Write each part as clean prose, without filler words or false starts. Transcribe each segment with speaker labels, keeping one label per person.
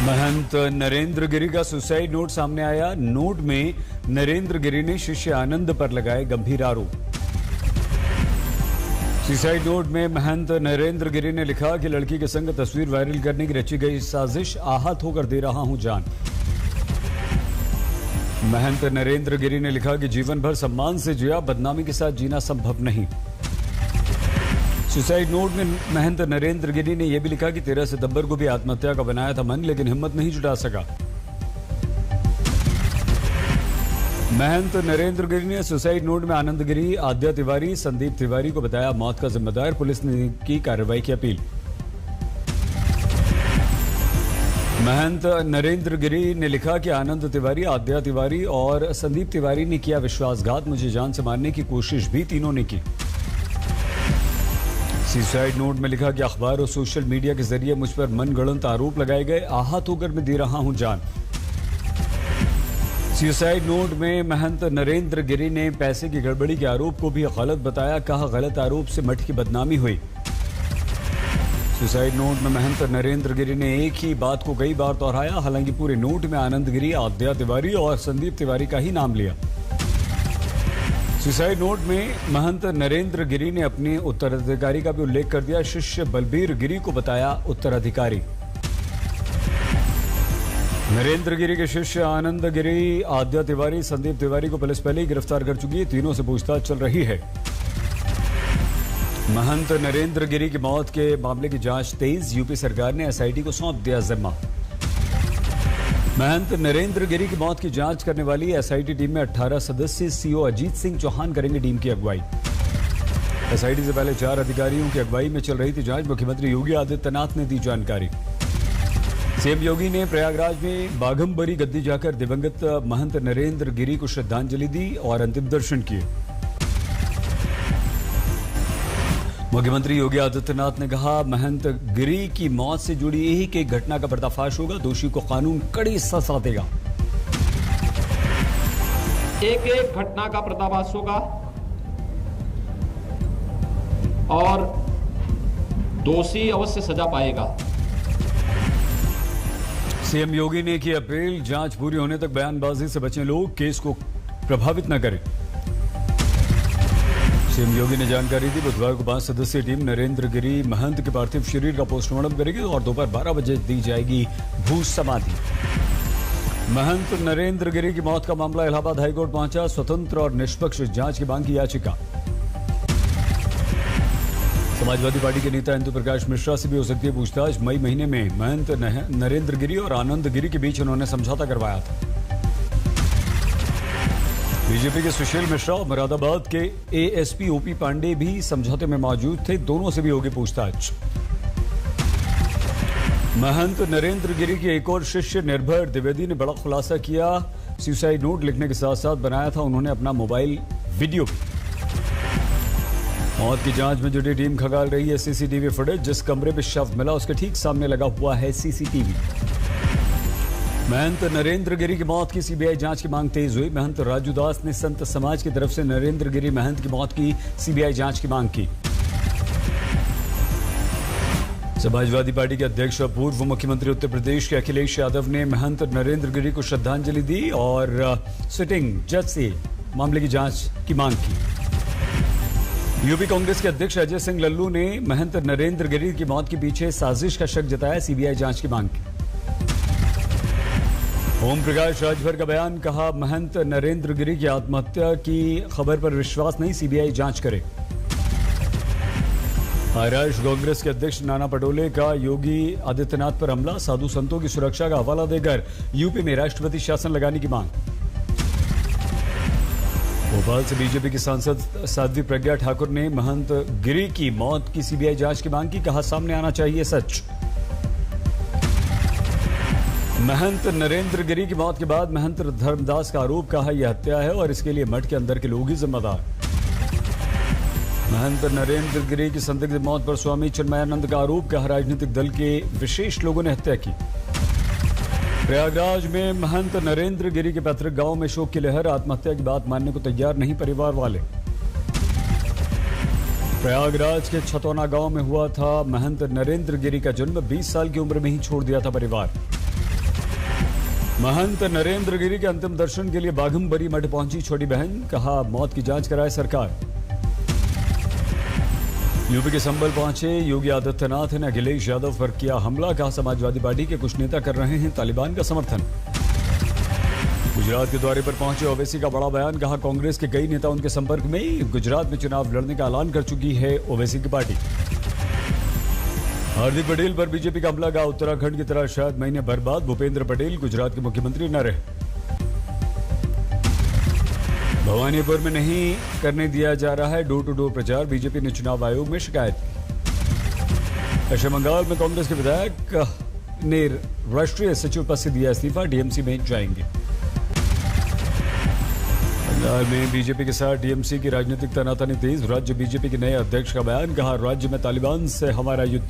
Speaker 1: महंत नरेंद्र गिरी का suicide note सामने आया। नोट में नरेंद्र गिरी ने शिष्य आनंद पर लगाए गंभीर आरोप। सुसाइड नोट में महंत नरेंद्र गिरी ने लिखा कि लड़की के संग तस्वीर वायरल करने की रची गई साजिश, आहत होकर दे रहा हूं जान। महंत नरेंद्र गिरी ने लिखा कि जीवन भर सम्मान से जिया, बदनामी के साथ जीना संभव नहीं। सुसाइड नोट में महंत नरेंद्र गिरी ने यह भी लिखा कि 13 सितंबर को भी आत्महत्या का बनाया था मन, लेकिन हिम्मत नहीं जुटा सका। महंत नरेंद्र गिरी ने सुसाइड नोट में आनंद गिरी, आद्या तिवारी, संदीप तिवारी को बताया मौत का जिम्मेदार। पुलिस ने की कार्रवाई की अपील। महंत नरेंद्र गिरी ने लिखा कि आनंद तिवारी, आद्या तिवारी और संदीप तिवारी ने किया विश्वासघात, मुझे जान से मारने की कोशिश भी तीनों ने की। सुसाइड नोट में लिखा कि अखबार और सोशल मीडिया के जरिए मुझ पर मनगढ़ंत आरोप लगाए गए, आहत होकर मैं दे रहा हूं जान। सुसाइड नोट में महंत नरेंद्र गिरी ने पैसे की गड़बड़ी के आरोप को भी गलत बताया, कहा गलत आरोप से मठ की बदनामी हुई। सुसाइड नोट में महंत नरेंद्र गिरी ने एक ही बात को कई बार दोहराया, हालांकि पूरे नोट में आनंद गिरी, आद्या तिवारी और संदीप तिवारी का ही नाम लिया। सुसाइड नोट में महंत नरेंद्र गिरी ने अपने उत्तराधिकारी का भी उल्लेख कर दिया, शिष्य बलबीर गिरी को बताया उत्तराधिकारी। नरेंद्र गिरी के शिष्य आनंद गिरी, आद्या तिवारी, संदीप तिवारी को पुलिस पहले ही गिरफ्तार कर चुकी है, तीनों से पूछताछ चल रही है। महंत नरेंद्र गिरी की मौत के मामले की जांच तेज, यूपी सरकार ने एसआईटी को सौंप दिया जिम्मा। महंत नरेंद्र गिरी की मौत की जांच करने वाली एसआईटी टीम में 18 सदस्य सीओ अजीत सिंह चौहान करेंगे टीम की अगुवाई। एसआईटी से पहले 4 अधिकारियों की अगुवाई में चल रही थी जांच, मुख्यमंत्री योगी आदित्यनाथ ने दी जानकारी। सीएम योगी ने प्रयागराज में बाघंबरी गद्दी जाकर दिवंगत महंत नरेंद्र गिरी को श्रद्धांजलि दी और अंतिम दर्शन किए। मुख्यमंत्री योगी आदित्यनाथ ने कहा महंत गिरी की मौत से जुड़ी एक एक घटना का पर्दाफाश होगा, दोषी को कानून कड़ी सजा देगा।
Speaker 2: एक एक घटना का पर्दाफाश होगा और दोषी अवश्य सजा पाएगा।
Speaker 1: सीएम योगी ने की अपील, जांच पूरी होने तक बयानबाजी से बचें लोग, केस को प्रभावित न करें। सीएम योगी ने जानकारी दी, बुधवार को 5 सदस्यीय टीम नरेंद्र गिरी महंत के पार्थिव शरीर का पोस्टमार्टम करेगी और दोपहर 12 बजे दी जाएगी भू समाधि। महंत नरेंद्र गिरी की मौत का मामला इलाहाबाद हाईकोर्ट पहुंचा, स्वतंत्र और निष्पक्ष जांच की मांग की याचिका। समाजवादी पार्टी के नेता इंदु प्रकाश मिश्रा से भी हो सकती है पूछताछ। मई महीने में महंत नरेंद्र गिरी और आनंद गिरी के बीच उन्होंने समझौता करवाया था। बीजेपी के सुशील मिश्रा और मुरादाबाद के एएसपी ओपी पांडे भी समझौते में मौजूद थे, दोनों से भी होगी पूछताछ। महंत नरेंद्र गिरी के एक और शिष्य निर्भय द्विवेदी ने बड़ा खुलासा किया, सुसाइड नोट लिखने के साथ साथ बनाया था उन्होंने अपना मोबाइल वीडियो। मौत की जांच में जुटी टीम खंगाल रही है सीसीटीवी फुटेज, जिस कमरे में शव मिला उसके ठीक सामने लगा हुआ है सीसीटीवी। महंत नरेंद्र गिरी की मौत की सीबीआई जांच की मांग तेज हुई। महंत राजू दास ने संत समाज की तरफ से नरेंद्र गिरी महंत की मौत की सीबीआई जांच की मांग की। समाजवादी पार्टी के अध्यक्ष और पूर्व मुख्यमंत्री उत्तर प्रदेश के अखिलेश यादव ने महंत नरेंद्र गिरी को श्रद्धांजलि दी और सिटिंग जज से मामले की जांच की मांग की। यूपी कांग्रेस के अध्यक्ष अजय सिंह लल्लू ने महंत नरेंद्र गिरी की मौत के पीछे साजिश का शक जताया, सीबीआई जांच की मांग की। ओम प्रकाश राजभर का बयान, कहा महंत नरेंद्र गिरी की आत्महत्या की खबर पर विश्वास नहीं, सीबीआई जांच करे। महाराष्ट्र कांग्रेस के अध्यक्ष नाना पटोले का योगी आदित्यनाथ पर हमला, साधु संतों की सुरक्षा का हवाला देकर यूपी में राष्ट्रपति शासन लगाने की मांग। भोपाल से बीजेपी की सांसद साध्वी प्रज्ञा ठाकुर ने महंत गिरी की मौत की सीबीआई जांच की मांग की, कहा सामने आना चाहिए सच। महंत नरेंद्र गिरी की मौत के बाद महंत धर्मदास का आरोप, कहा यह हत्या है और इसके लिए मठ के अंदर के लोग ही जिम्मेदार। महंत नरेंद्र गिरी की संदिग्ध मौत पर स्वामी चिन्मयानंद का आरोप, कहा राजनीतिक दल के विशेष लोगों ने हत्या की। प्रयागराज में महंत नरेंद्र गिरी के पैतृक गांव में शोक की लहर, आत्महत्या की बात मानने को तैयार नहीं परिवार वाले। प्रयागराज के छतौना गांव में हुआ था महंत नरेंद्र गिरी का जन्म, 20 साल की उम्र में ही छोड़ दिया था परिवार। महंत नरेंद्र गिरी के अंतिम दर्शन के लिए बाघमबरी मठ पहुंची छोटी बहन, कहा मौत की जांच कराए सरकार। यूपी के संभल पहुंचे योगी आदित्यनाथ ने अखिलेश यादव पर किया हमला, कहा समाजवादी पार्टी के कुछ नेता कर रहे हैं तालिबान का समर्थन। गुजरात के दौरे पर पहुंचे ओवैसी का बड़ा बयान, कहा कांग्रेस के कई नेता उनके संपर्क में, गुजरात में चुनाव लड़ने का ऐलान कर चुकी है ओवैसी की पार्टी। हार्दिक पटेल पर बीजेपी का हमला, कहा उत्तराखंड की तरह शायद महीने भर बाद भूपेंद्र पटेल गुजरात के मुख्यमंत्री न रहे। भवानीपुर में नहीं करने दिया जा रहा है डोर टू डोर प्रचार, बीजेपी ने चुनाव आयोग में शिकायत की। पश्चिम बंगाल में कांग्रेस के विधायक ने राष्ट्रीय सचिव पद से दिया इस्तीफा, टीएमसी में जाएंगे। बंगाल में बीजेपी के साथ टीएमसी की राजनीतिक तनातनी तेज, राज्य बीजेपी के नए अध्यक्ष का बयान, कहा राज्य में तालिबान से हमारा युद्ध।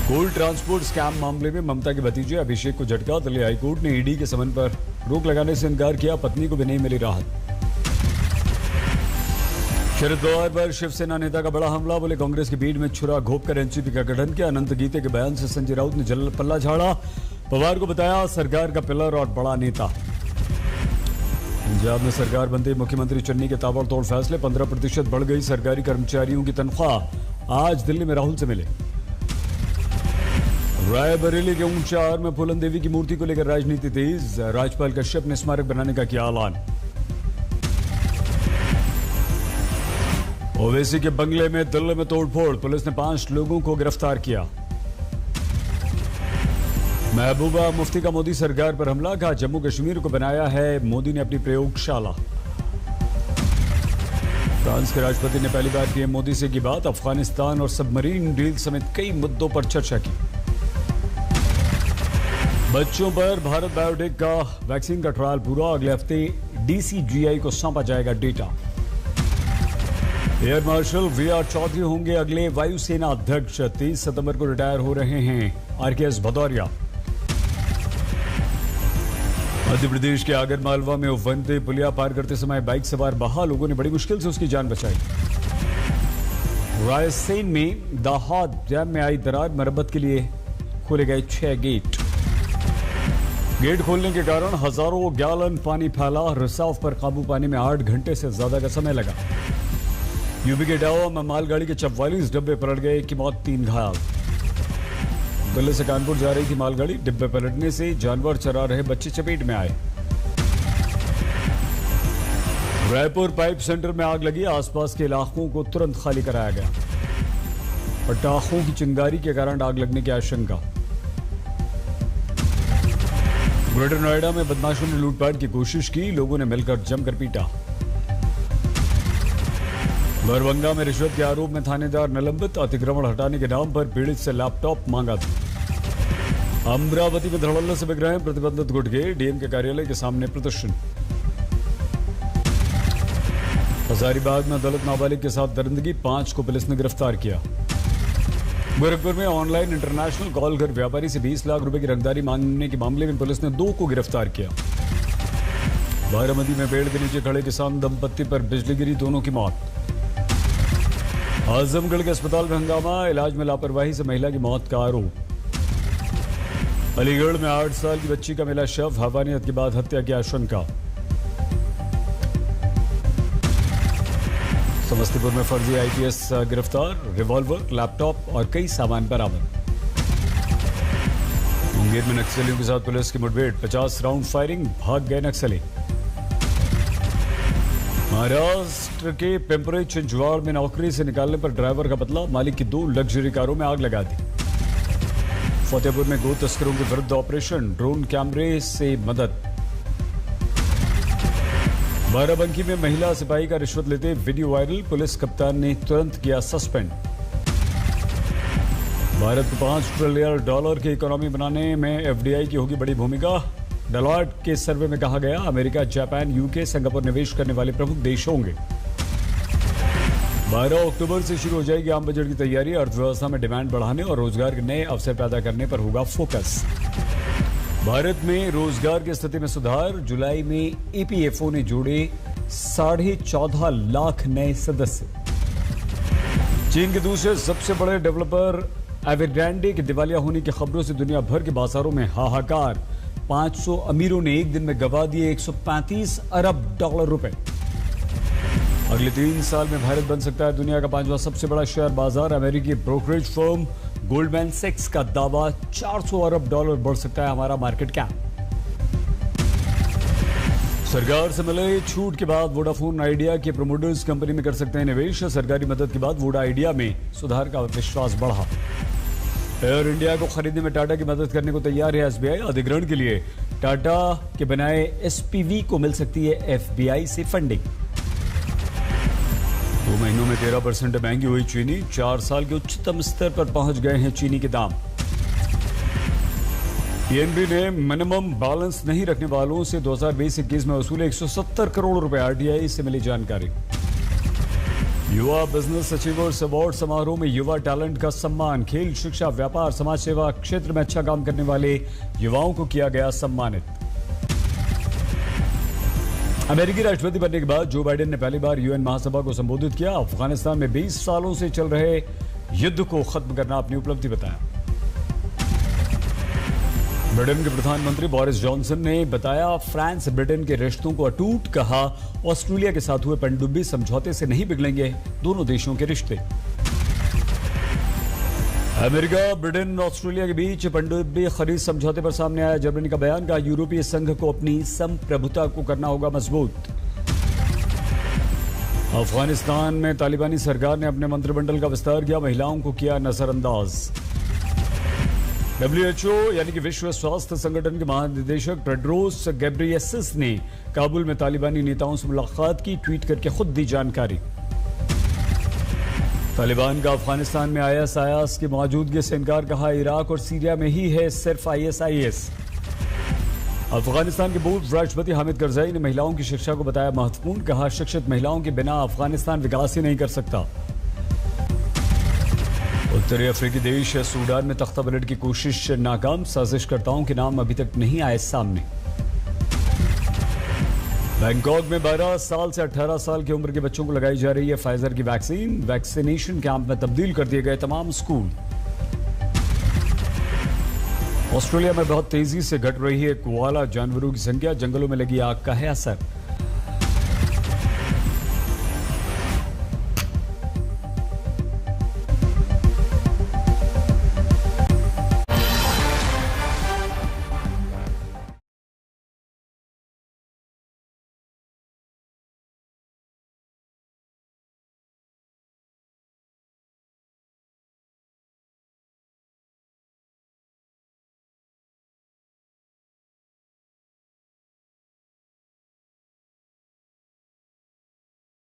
Speaker 1: कोल ट्रांसपोर्ट स्कैम मामले में ममता के भतीजे अभिषेक को झटका, दिल्ली हाईकोर्ट ने ईडी के समन पर रोक लगाने से इनकार किया, पत्नी को भी नहीं मिली राहत। शरद पवार पर शिवसेना नेता का बड़ा हमला, बोले कांग्रेस की भीड़ में छुरा घोंपकर एनसीपी का गठन किया। अनंत गीते के बयान से संजय राउत ने जल पल्ला झाड़ा, पवार को बताया सरकार का पिलर और बड़ा नेता। पंजाब में सरकार बनते मुख्यमंत्री चन्नी के ताबड़तोड़ फैसले, 15% बढ़ गई सरकारी कर्मचारियों की तनख्वाह, आज दिल्ली में राहुल से मिले। रायबरेली के ऊंचार में फूलन देवी की मूर्ति को लेकर राजनीति तेज, राज्यपाल कश्यप ने स्मारक बनाने का किया ऐलान। ओवैसी के बंगले में दिल्ली में तोड़फोड़, पुलिस ने 5 लोगों को गिरफ्तार किया। महबूबा मुफ्ती का मोदी सरकार पर हमला, कहा जम्मू कश्मीर को बनाया है मोदी ने अपनी प्रयोगशाला। फ्रांस के राष्ट्रपति ने पहली बार पीएम मोदी से की बात, अफगानिस्तान और सबमरीन डील समेत कई मुद्दों पर चर्चा की। बच्चों पर भारत बायोटेक का वैक्सीन का ट्रायल पूरा, अगले हफ्ते डीसीजीआई को सौंपा जाएगा डेटा। एयर मार्शल वीआर चौधरी होंगे अगले वायुसेना अध्यक्ष, 30 सितंबर को रिटायर हो रहे हैं आरकेएस भदौरिया। मध्य प्रदेश के आगरमालवा में उफनते पुलिया पार करते समय बाइक सवार बहा, लोगों ने बड़ी मुश्किल से उसकी जान बचाई। रायसेन में दाहाद डैम में आई दरार, मरम्मत के लिए खोले गए 6 गेट। गेट खोलने के कारण हजारों गैलन पानी फैला, रिसाव पर काबू पाने में 8 घंटे से ज्यादा का समय लगा। यूपी के इटावा में मालगाड़ी के 44 डिब्बे पलट गए, की मौत, 3 घायल। दिल्ली से कानपुर जा रही थी मालगाड़ी, डिब्बे पलटने से जानवर चरा रहे बच्चे चपेट में आए। रायपुर पाइप सेंटर में आग लगी, आसपास के इलाकों को तुरंत खाली कराया गया। पटाखों की चिंगारी के कारण आग लगने की आशंका। ग्रेटर नोएडा में बदमाशों ने लूटपाट की कोशिश की, लोगों ने मिलकर जमकर पीटा। दरभंगा में रिश्वत के आरोप में थानेदार निलंबित, अतिक्रमण हटाने के नाम पर पीड़ित से लैपटॉप मांगा था। अमरावती में धड़ल्ले से बिक रहे हैं प्रतिबंधित गुटखे, डीएम के कार्यालय के सामने प्रदर्शन। हजारीबाग में दलित नाबालिग के साथ दरिंदगी, 5 को पुलिस ने गिरफ्तार किया। गोरखपुर में ऑनलाइन इंटरनेशनल कॉल कर व्यापारी से 20 लाख रुपए की रंगदारी मांगने के मामले में पुलिस ने 2 को गिरफ्तार किया। बारामती में पेड़ के नीचे खड़े किसान दंपत्ति पर बिजली गिरी, दोनों की मौत। आजमगढ़ के अस्पताल में हंगामा, इलाज में लापरवाही से महिला की मौत का आरोप। अलीगढ़ में 8 साल की बच्ची का मिला शव, हवानियत के बाद हत्या की आशंका। समस्तीपुर में फर्जी आईपीएस गिरफ्तार, रिवॉल्वर, लैपटॉप और कई सामान बरामद। मुंगेर में नक्सलियों के साथ पुलिस की मुठभेड़, 50 राउंड फायरिंग, भाग गए नक्सली। महाराष्ट्र के पिंपरी चिंचवाड़ में नौकरी से निकालने पर ड्राइवर का बदला, मालिक की 2 लग्जरी कारों में आग लगा दी। फतेहपुर में गो तस्करों के विरुद्ध ऑपरेशन, ड्रोन कैमरे से मदद। बाराबंकी में महिला सिपाही का रिश्वत लेते वीडियो वायरल, पुलिस कप्तान ने तुरंत किया सस्पेंड। भारत को $5 ट्रिलियन की इकोनॉमी बनाने में एफडीआई की होगी बड़ी भूमिका। डेलॉयट के सर्वे में कहा गया, अमेरिका, जापान, यूके, सिंगापुर निवेश करने वाले प्रमुख देश होंगे। 12 अक्टूबर से शुरू हो जाएगी आम बजट की तैयारी, अर्थव्यवस्था में डिमांड बढ़ाने और रोजगार के नए अवसर पैदा करने पर होगा फोकस। भारत में रोजगार की स्थिति में सुधार, जुलाई में ईपीएफओ ने जोड़े 14.5 लाख नए सदस्य। चीन के दूसरे सबसे बड़े डेवलपर एवरग्रांडे के दिवालिया होने की खबरों से दुनिया भर के बाजारों में हाहाकार, 500 अमीरों ने एक दिन में गंवा दिए 135 अरब डॉलर रुपए। अगले 3 साल में भारत बन सकता है दुनिया का 5वां सबसे बड़ा शेयर बाजार। अमेरिकी ब्रोकरेज फर्म गोल्डमैन सैक्स का दावा 400 अरब डॉलर बढ़ सकता है हमारा मार्केट कैप। सरकार से मिले छूट के बाद वोडाफोन आइडिया के प्रमोटर्स कंपनी में कर सकते हैं निवेश। सरकारी मदद के बाद वोडा आइडिया में सुधार का विश्वास बढ़ा। एयर इंडिया को खरीदने में टाटा की मदद करने को तैयार है एसबीआई। अधिग्रहण के लिए टाटा के बनाए एसपीवी को मिल सकती है एफबीआई से फंडिंग। 2 महीनों में 13% महंगी हुई चीनी। 4 साल के उच्चतम स्तर पर पहुंच गए हैं चीनी के दाम। पीएनबी ने मिनिमम बैलेंस नहीं रखने वालों से 2020-21 में वसूले 170 करोड़ रुपए। आरटीआई से मिली जानकारी। युवा बिजनेस अचीवर्स अवार्ड समारोह में युवा टैलेंट का सम्मान। खेल, शिक्षा, व्यापार, समाज सेवा क्षेत्र में अच्छा काम करने वाले युवाओं को किया गया सम्मानित। अमेरिकी राष्ट्रपति बनने के बाद जो बाइडेन ने पहली बार यूएन महासभा को संबोधित किया। अफगानिस्तान में 20 सालों से चल रहे युद्ध को खत्म करना अपनी उपलब्धि बताया। ब्रिटेन के प्रधानमंत्री बोरिस जॉनसन ने बताया फ्रांस ब्रिटेन के रिश्तों को अटूट। कहा ऑस्ट्रेलिया के साथ हुए पनडुब्बी समझौते से नहीं बिगड़ेंगे दोनों देशों के रिश्ते। अमेरिका, ब्रिटेन, ऑस्ट्रेलिया के बीच पनडुब्बी खरीद समझौते पर सामने आया जर्मनी का बयान। कहा यूरोपीय संघ को अपनी संप्रभुता को करना होगा मजबूत। अफगानिस्तान में तालिबानी सरकार ने अपने मंत्रिमंडल का विस्तार किया। महिलाओं को किया नजरअंदाज। WHO यानी कि विश्व स्वास्थ्य संगठन के महानिदेशक टेड्रोस गैब्रियेसस ने काबुल में तालिबानी नेताओं से मुलाकात की। ट्वीट करके खुद दी जानकारी। तालिबान का अफगानिस्तान में ISIS की मौजूदगी से इनकार। कहा इराक और सीरिया में ही है सिर्फ ISIS। अफगानिस्तान के पूर्व राष्ट्रपति हामिद करजई ने महिलाओं की शिक्षा को बताया महत्वपूर्ण। कहा शिक्षित महिलाओं के बिना अफगानिस्तान विकास ही नहीं कर सकता। उत्तरी अफ्रीकी देश सूडान में तख्तापलट की कोशिश नाकाम। साजिशकर्ताओं के नाम अभी तक नहीं आए सामने। बैंकॉक में 12 साल से 18 साल की उम्र के बच्चों को लगाई जा रही है फाइजर की वैक्सीन। वैक्सीनेशन कैंप में तब्दील कर दिए गए तमाम स्कूल। ऑस्ट्रेलिया में बहुत तेजी से घट रही है कोआला जानवरों की संख्या। जंगलों में लगी आग का है असर।